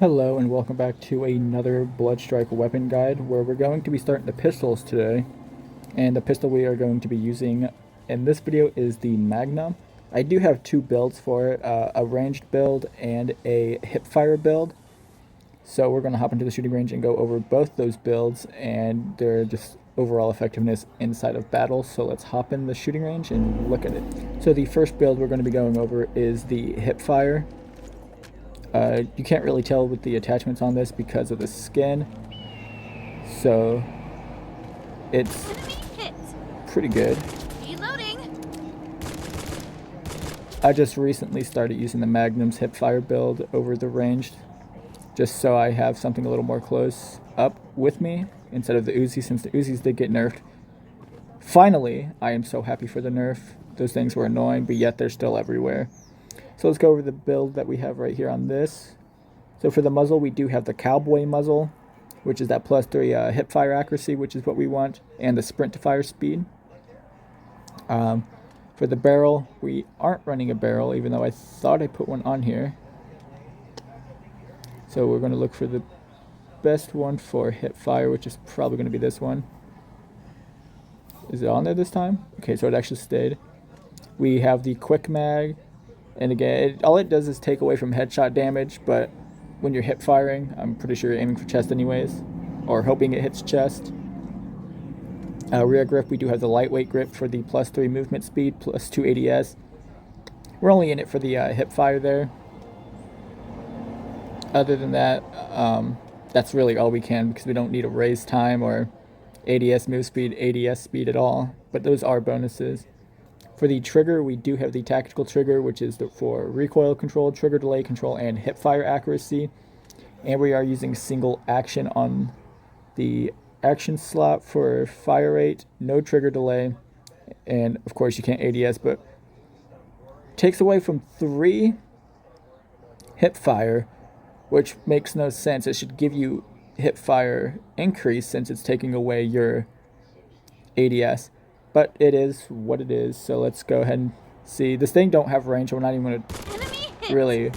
Hello and welcome back to another Bloodstrike weapon guide where we're going to be starting the pistols today. And the pistol we are going to be using in this video is the Magnum. I do have two builds for it, a ranged build and a hipfire build. So we're going to hop into the shooting range and go over both those builds and their just overall effectiveness inside of battle. So let's hop in the shooting range and look at it. So the first build we're going to be going over is the hipfire. You can't really tell with the attachments on this because of the skin, so it's pretty good. Reloading. I just recently started using the Magnum's hipfire build over the ranged, just so I have something a little more close up with me instead of the Uzi, since the Uzis did get nerfed. Finally, I am so happy for the nerf. Those things were annoying, but yet they're still everywhere. So let's go over the build that we have right here on this. So for the muzzle, we do have the cowboy muzzle, which is that +3 hip fire accuracy, which is what we want, and the sprint to fire speed. For the barrel, we aren't running a barrel, even though I thought I put one on here. So we're going to look for the best one for hip fire, which is probably going to be this one. Is it on there this time? Okay, so it actually stayed. We have the quick mag. And again, all it does is take away from headshot damage, but when you're hip firing, I'm pretty sure you're aiming for chest anyways, or hoping it hits chest. Rear grip, we do have the lightweight grip for the +3 movement speed, +2 ADS. We're only in it for the hip fire there. Other than that, that's really all we can because we don't need a raise time or ADS move speed, ADS speed at all, but those are bonuses. For the trigger, we do have the tactical trigger, which is for recoil control, trigger delay control, and hip fire accuracy. And we are using single action on the action slot for fire rate, no trigger delay, and of course you can't ADS, but takes away from 3 hip fire, which makes no sense. It should give you hip fire increase since it's taking away your ADS. But it is what it is, so let's go ahead and see. This thing don't have range, so we're not even going to really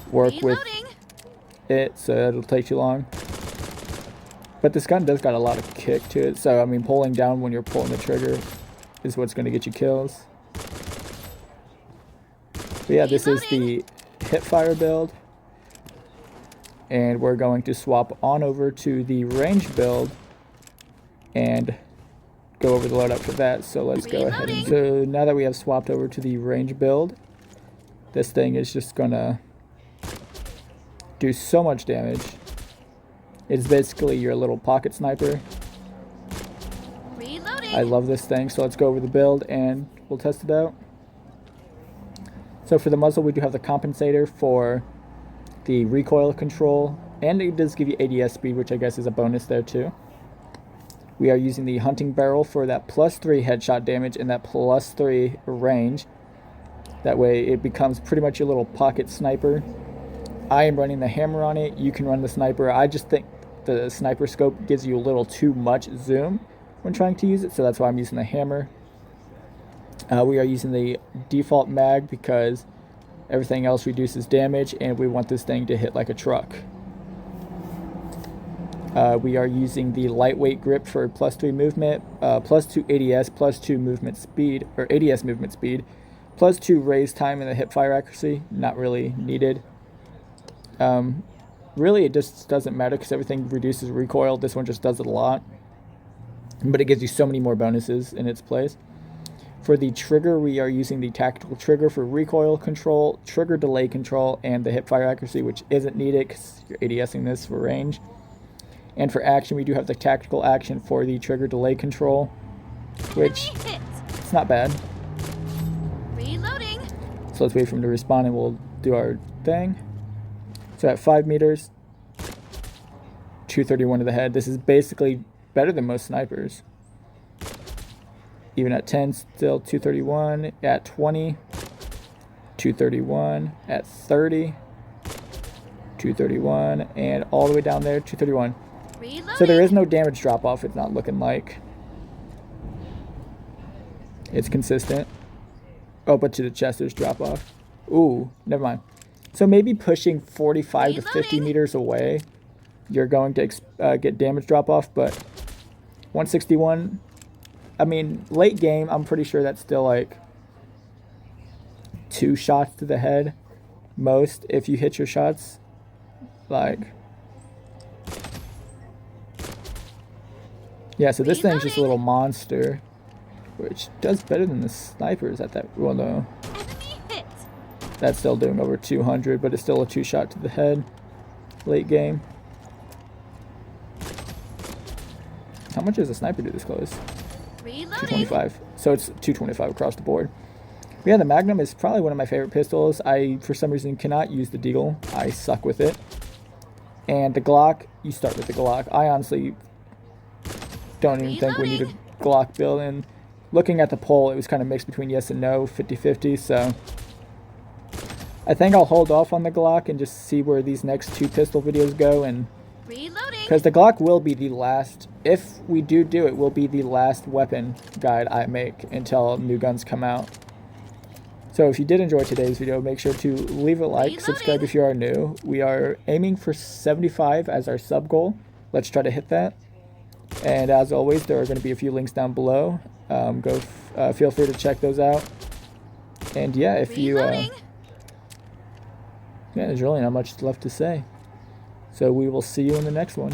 work with it, so it'll take too long. But this gun does got a lot of kick to it, so I mean pulling down when you're pulling the trigger is what's going to get you kills. But yeah, this is the hipfire build, and we're going to swap on over to the range build and go over the loadout for that. So let's go ahead and so now that we have swapped over to the range build, this thing is just gonna do so much damage. It's basically your little pocket sniper. Reloading. I love this thing, so let's go over the build and we'll test it out. So for the muzzle, we do have the compensator for the recoil control, and it does give you ADS speed, which I guess is a bonus there too. We are using the hunting barrel for that +3 headshot damage and that +3 range. That way it becomes pretty much your little pocket sniper. I am running the hammer on it. You can run the sniper. I just think the sniper scope gives you a little too much zoom when trying to use it, so that's why I'm using the hammer. We are using the default mag because everything else reduces damage, and we want this thing to hit like a truck. We are using the lightweight grip for +3 movement, +2 ADS, +2 movement speed, or ADS movement speed, +2 raise time and the hip fire accuracy. Not really needed. Really, it just doesn't matter because everything reduces recoil. This one just does it a lot, but it gives you so many more bonuses in its place. For the trigger, we are using the tactical trigger for recoil control, trigger delay control, and the hip fire accuracy, which isn't needed because you're ADSing this for range. And for action, we do have the tactical action for the trigger delay control, which it's not bad. Reloading. So let's wait for him to respawn and we'll do our thing. So at 5 meters, 231 to the head. This is basically better than most snipers. Even at 10, still 231. At 20, 231. At 30, 231. And all the way down there, 231. Reloading. So there is no damage drop off. It's not looking like. It's consistent. Oh, but to the chest there's drop off. Ooh, never mind. So maybe pushing 45 to 50 Reloading. meters away, you're going to get damage drop off, but 161, I mean, late game, I'm pretty sure that's still like 2 shots to the head, most, if you hit your shots. Like, yeah, so this thing's just a little Reloading. monster, which does better than the snipers at that, well, no. Enemy hit. That's still doing over 200, but it's still a 2 shot to the head, late game. How much does a sniper do this close? Reloading. 225. So it's 225 across the board. But yeah, the Magnum is probably one of my favorite pistols. I, for some reason, cannot use the Deagle. I suck with it. And the Glock, you start with the Glock. I honestly don't even think we need a Glock build. And looking at the poll, it was kind of mixed between yes and no, 50-50. So I think I'll hold off on the Glock and just see where these next 2 pistol videos go. And Reloading. because the Glock will be the last, if we do it, will be the last weapon guide I make until new guns come out. So if you did enjoy today's video, make sure to leave a like, subscribe if you are new. We are aiming for 75 as our sub goal. Let's try to hit that. And as always, there are going to be a few links down below. Feel free to check those out. And yeah, if you, yeah, there's really not much left to say. So we will see you in the next one.